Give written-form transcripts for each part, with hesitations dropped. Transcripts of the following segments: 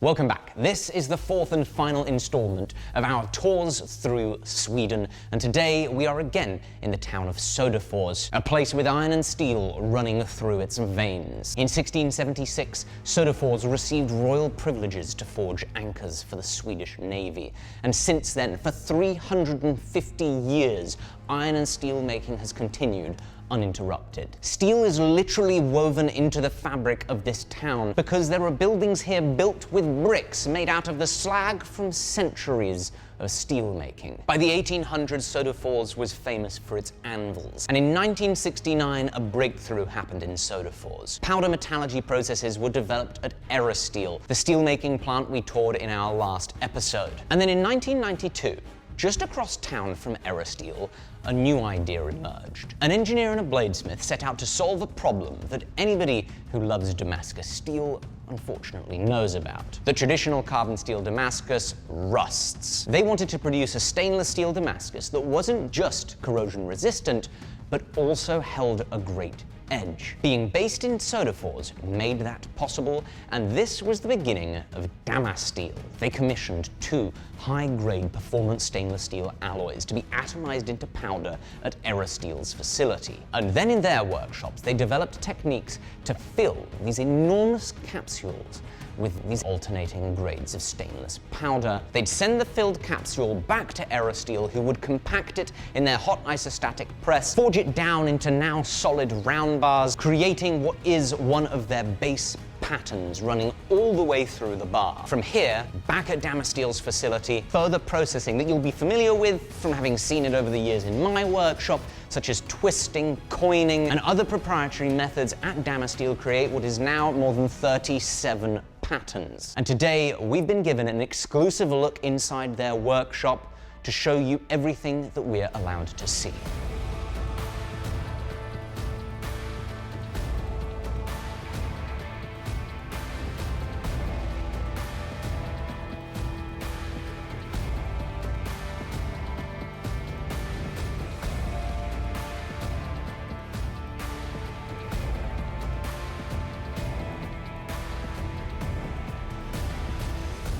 Welcome back. This is the fourth and final installment of our tours through Sweden, and today we are again in the town of Sodapors, a place with iron and steel running through its veins. In 1676, Sodapors received royal privileges to forge anchors for the Swedish Navy, and since then, for 350 years, iron and steel making has continued uninterrupted. Steel is literally woven into the fabric of this town because there are buildings here built with bricks made out of the slag from centuries of steel making. By the 1800s, Sodapors was famous for its anvils, and in 1969 a breakthrough happened in Sodapors. Powder metallurgy processes were developed at Steel, the steel-making plant we toured in our last episode. And then in 1992, just across town from Steel, a new idea emerged. An engineer and a bladesmith set out to solve a problem that anybody who loves Damascus steel unfortunately knows about. The traditional carbon steel Damascus rusts. They wanted to produce a stainless steel Damascus that wasn't just corrosion resistant, but also held a great edge. Being based in Sodapors made that possible, and this was the beginning of Damascus Steel. They commissioned 2 high-grade performance stainless steel alloys to be atomized into powder at Steel's facility. And then in their workshops, they developed techniques to fill these enormous capsules with these alternating grades of stainless powder. They'd send the filled capsule back to Steel, who would compact it in their hot isostatic press, forge it down into now solid round bars, creating what is one of their base patterns running all the way through the bar. From here, back at Damascus Steel's facility, further processing that you'll be familiar with from having seen it over the years in my workshop, such as twisting, coining, and other proprietary methods at Damascus Steel create what is now more than 37 patterns. And today, we've been given an exclusive look inside their workshop to show you everything that we're allowed to see.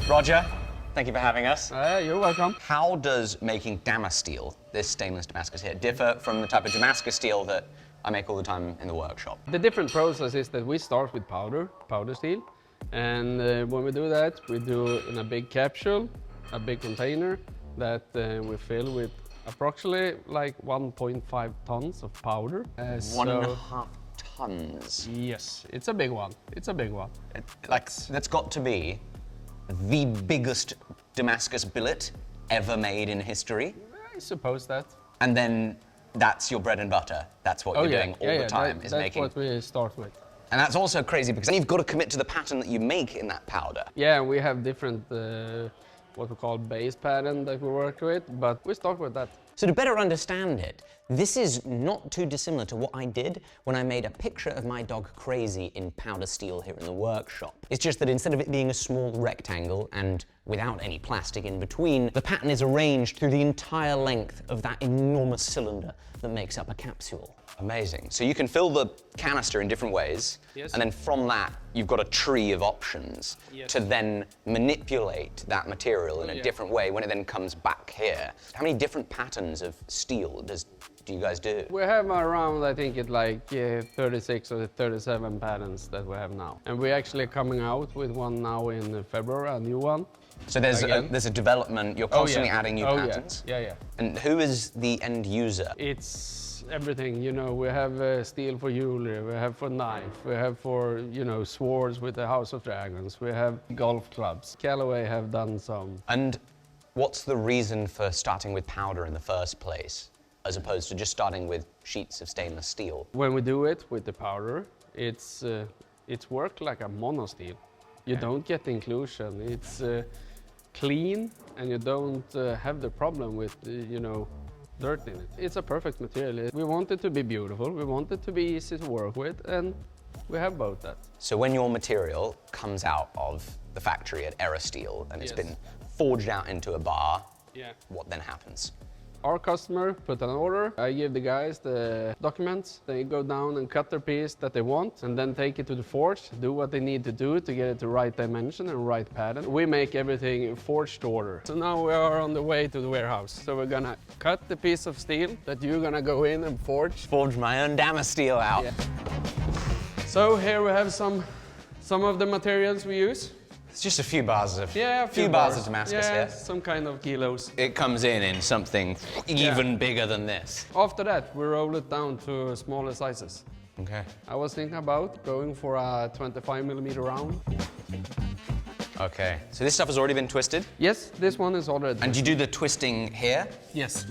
Roger, thank you for having us. You're welcome. How does making Damascus steel, this stainless Damascus here, differ from the type of Damascus steel that I make all the time in the workshop? The different process is that we start with powder steel, and when we do that, we do in a big capsule, a big container that we fill with approximately like 1.5 tons of powder. 1.5 tons? Yes, it's a big one. It's a big one. That's got to be the biggest Damascus billet ever made in history? I suppose that. And then that's your bread and butter. That's what you're doing all the time, is making. That's what we start with. And that's also crazy because then you've got to commit to the pattern that you make in that powder. Yeah, we have different what we call base pattern that we work with, but we start with that. So to better understand it, this is not too dissimilar to what I did when I made a picture of my dog Crazy in powder steel here in the workshop. It's just that instead of it being a small rectangle and without any plastic in between, the pattern is arranged through the entire length of that enormous cylinder that makes up a capsule. Amazing. So you can fill the canister in different ways, yes, and then from that, you've got a tree of options, yes, to then manipulate that material in a different way when it then comes back here. How many different patterns of steel do you guys do? We have around, I think it's like 36 or 37 patterns that we have now. And we're actually coming out with one now in February, a new one. So there's a development, you're constantly adding new patterns? Yeah. And who is the end user? It's everything, you know, we have steel for jewelry, we have for knife, we have for, you know, swords with the House of Dragons, we have golf clubs. Callaway have done some. And what's the reason for starting with powder in the first place, as opposed to just starting with sheets of stainless steel? When we do it with the powder, it's worked like a mono steel. You don't get inclusion. It's clean, and you don't have the problem with, you know, dirt in it. It's a perfect material. We want it to be beautiful, we want it to be easy to work with, and we have both that. So when your material comes out of the factory at Steel and it's been forged out into a bar, what then happens? Our customer put an order. I give the guys the documents. They go down and cut their piece that they want and then take it to the forge, do what they need to do to get it the right dimension and right pattern. We make everything forged to order. So now we are on the way to the warehouse. So we're gonna cut the piece of steel that you're gonna go in and forge. Forge my own Damascus steel out. Yeah. So here we have some of the materials we use. It's just a few bars of Yeah, a few bars of Damascus yeah, here. some kind of kilos. It comes in something even bigger than this. After that, we roll it down to smaller sizes. Okay. I was thinking about going for a 25mm round. Okay. So this stuff has already been twisted? Yes, this one is already. And you do the twisting here? Yes.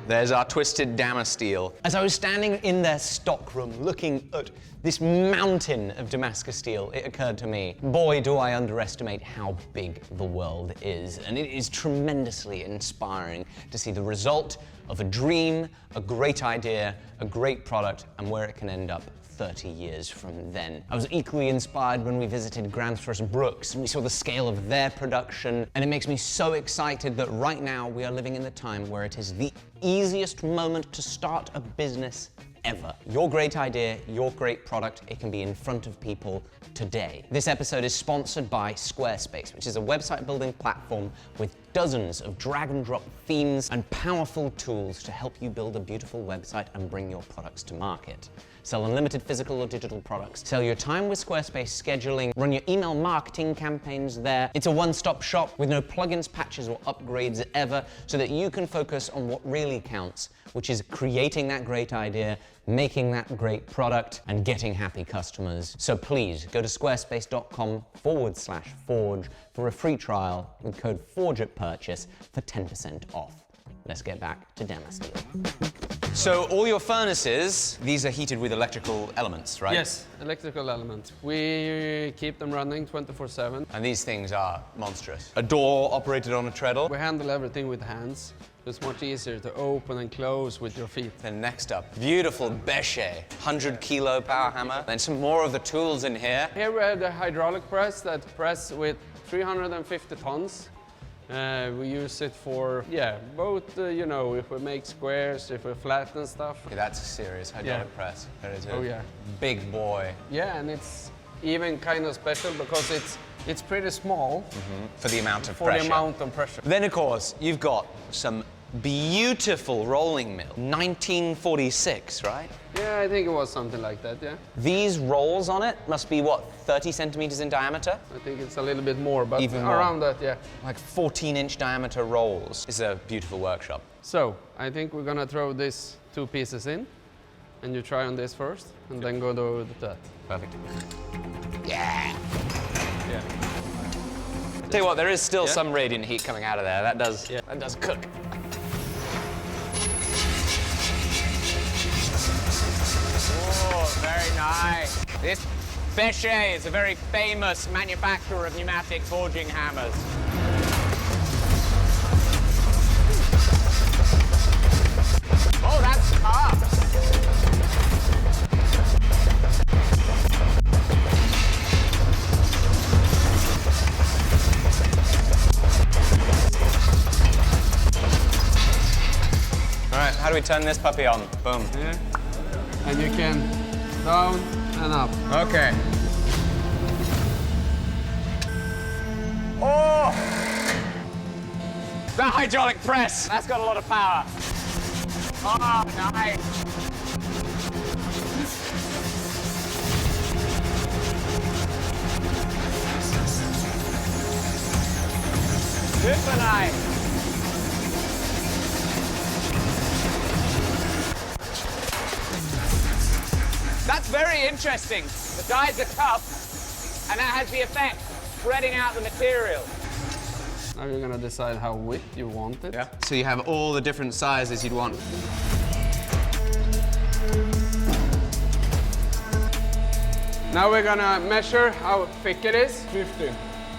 There's our twisted Damascus steel. As I was standing in their stockroom looking at this mountain of Damascus steel, it occurred to me, boy, do I underestimate how big the world is. And it is tremendously inspiring to see the result of a dream, a great idea, a great product, and where it can end up 30 years from then. I was equally inspired when we visited Grand Thrust Brooks and we saw the scale of their production, and it makes me so excited that right now we are living in the time where it is the easiest moment to start a business ever. Your great idea, your great product, it can be in front of people today. This episode is sponsored by Squarespace, which is a website building platform with dozens of drag and drop themes and powerful tools to help you build a beautiful website and bring your products to market. Sell unlimited physical or digital products. Sell your time with Squarespace scheduling. Run your email marketing campaigns there. It's a one-stop shop with no plugins, patches, or upgrades ever, so that you can focus on what really counts, which is creating that great idea, making that great product, and getting happy customers. So please go to squarespace.com/forge for a free trial with code FORGE at purchase for 10% off. Let's get back to Damascus steel. So all your furnaces, these are heated with electrical elements, right? Yes, electrical element. We keep them running 24/7. And these things are monstrous. A door operated on a treadle. We handle everything with hands. It's much easier to open and close with your feet. Then next up, beautiful Bechet, 100-kilo power hammer. Then some more of the tools in here. Here we have the hydraulic press that press with 350 tons. We use it for, both, you know, if we make squares, if we flatten stuff. Okay, that's a serious hydraulic press. That is a big boy. Yeah, and it's even kind of special because it's pretty small. For the amount of for pressure. the amount of pressure. Then, of course, you've got some beautiful rolling mill. 1946, right? Yeah, I think it was something like that, yeah. These rolls on it must be, what, 30 centimeters in diameter? I think it's a little bit more, but Even more. around that, yeah. Like 14-inch diameter rolls. It's a beautiful workshop. So, I think we're gonna throw these two pieces in, and you try on this first, and then go to that. Perfect. Yeah! Yeah. Tell you what, there is still some radiant heat coming out of there. That does cook. Oh, very nice. This Bechet is a very famous manufacturer of pneumatic forging hammers. Oh, that's tough. All right, how do we turn this puppy on? Boom. Yeah. And you can down and up. Okay. Oh! The hydraulic press. That's got a lot of power. Oh, nice. Super nice. That's very interesting. The dies are tough, and that has the effect of spreading out the material. Now you're gonna decide how width you want it. Yeah. So you have all the different sizes you'd want. Now we're gonna measure how thick it is. 50.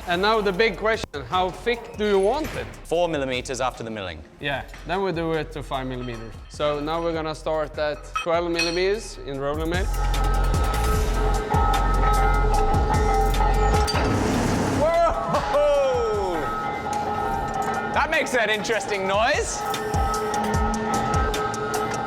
And now the big question, how thick do you want it? 4 millimeters after the milling. Yeah, then we do it to 5 millimeters. So now we're gonna start at 12 millimeters in rolling mill. Whoa! makes an interesting noise.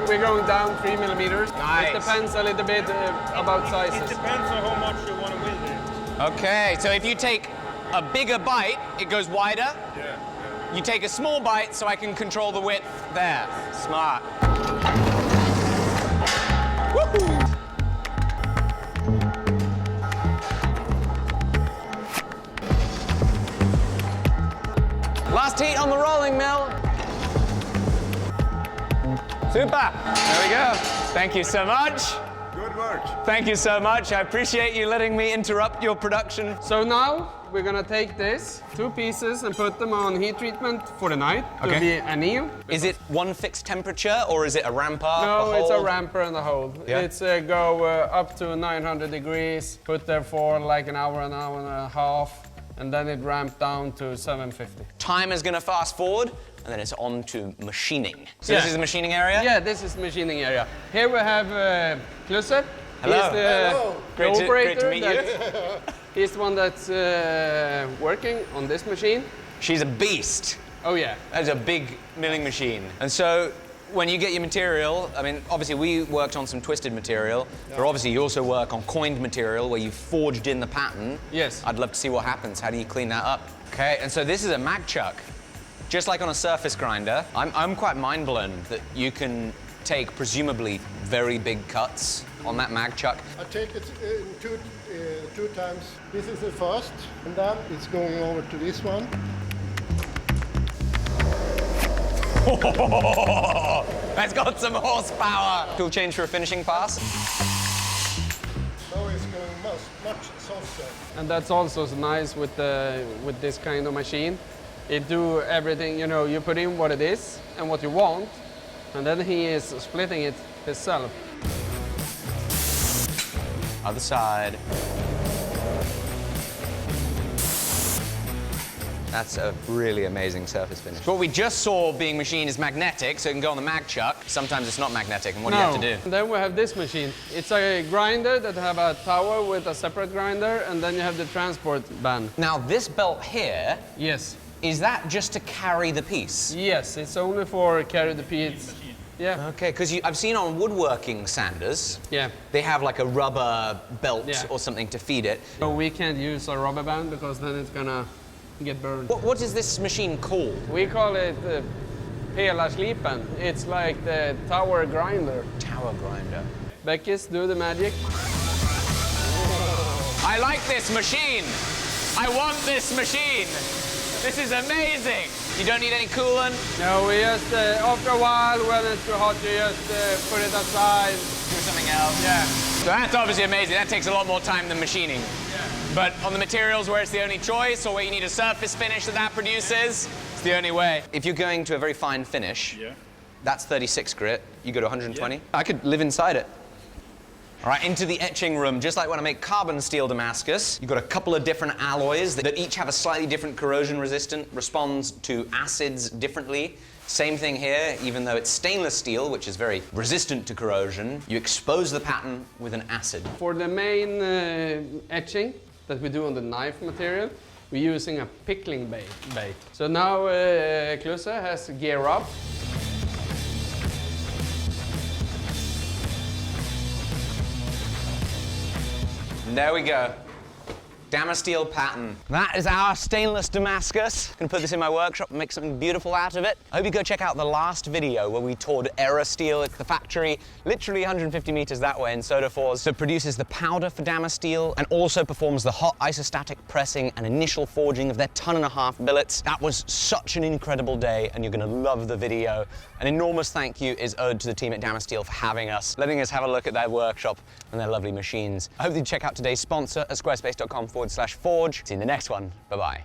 We're going down 3 millimeters. Nice. It depends a little bit about sizes. It depends on how much you want to wield it. Okay, so if you take a bigger bite, it goes wider. Yeah. You take a small bite, so I can control the width there. Smart. Woohoo! Last heat on the rolling mill. Super. There we go. Thank you so much. Good work. Thank you so much. I appreciate you letting me interrupt your production. So now we're gonna take this, 2 pieces, and put them on heat treatment for the night. Okay. It'll be anneal. Is it one fixed temperature, or is it a ramp up? No, it's a hold? ramper and a hold. Yeah. It's go up to 900 degrees, put there for like an hour and a half, and then it ramped down to 750. Time is going to fast forward, and then it's on to machining. So Yeah. this is the machining area? Yeah, this is machining area. Here we have Klusse. Hello. He's the Hello. Great to operator. meet you. He's the one that's working on this machine. She's a beast. Oh yeah. That's a big milling machine. And so when you get your material, I mean, obviously we worked on some twisted material, but obviously you also work on coined material where you forged in the pattern. Yes. I'd love to see what happens. How do you clean that up? Okay, and so this is a mag chuck. Just like on a surface grinder, I'm quite mind blown that you can take presumably very big cuts on that mag chuck. I take it in two times. This is the first, and then it's going over to this one. That's got some horsepower. Tool change for a finishing pass. Now it's going much softer. And that's also nice with this kind of machine. It do everything, you know, you put in what it is and what you want, and then he is splitting it himself. Other side. That's a really amazing surface finish. What we just saw being machined is magnetic, so it can go on the mag chuck. Sometimes it's not magnetic, and what do you have to do? And then we have this machine. It's a grinder that have a tower with a separate grinder, and then you have the transport band. Now, this belt here, Yes. is that just to carry the piece? Yes, it's only for carry the piece. Yeah. Okay, because I've seen on woodworking sanders, Yeah. they have like a rubber belt Yeah. or something to feed it. So we can't use a rubber band because then it's gonna get burned. What is this machine called? We call it hela slipen. It's like the tower grinder. Tower grinder. Beckis, do the magic. I like this machine. I want this machine. This is amazing. You don't need any coolant. No, we just, after a while, when it's too hot, you just put it aside. Do something else. Yeah. So that's obviously amazing. That takes a lot more time than machining. But on the materials where it's the only choice, or where you need a surface finish that produces, it's the only way. If you're going to a very fine finish, that's 36 grit. You go to 120. I could live inside it. All right, into the etching room. Just like when I make carbon steel Damascus, you've got a couple of different alloys that each have a slightly different corrosion resistant, responds to acids differently. Same thing here, even though it's stainless steel, which is very resistant to corrosion, you expose the pattern with an acid. For the main etching that we do on the knife material, we're using a pickling bait. So now Klusse has to gear up. And there we go. Damascus steel pattern. That is our stainless Damascus. Gonna put this in my workshop and make something beautiful out of it. I hope you go check out the last video where we toured Era Steel. It's the factory, literally 150 meters that way in Sodapors, that produces the powder for Damascus steel and also performs the hot isostatic pressing and initial forging of their 1.5 ton billets. That was such an incredible day, and you're gonna love the video. An enormous thank you is owed to the team at Damascus Steel for having us, letting us have a look at their workshop and their lovely machines. I hope you check out today's sponsor at squarespace.com/forge. See you in the next one. Bye-bye.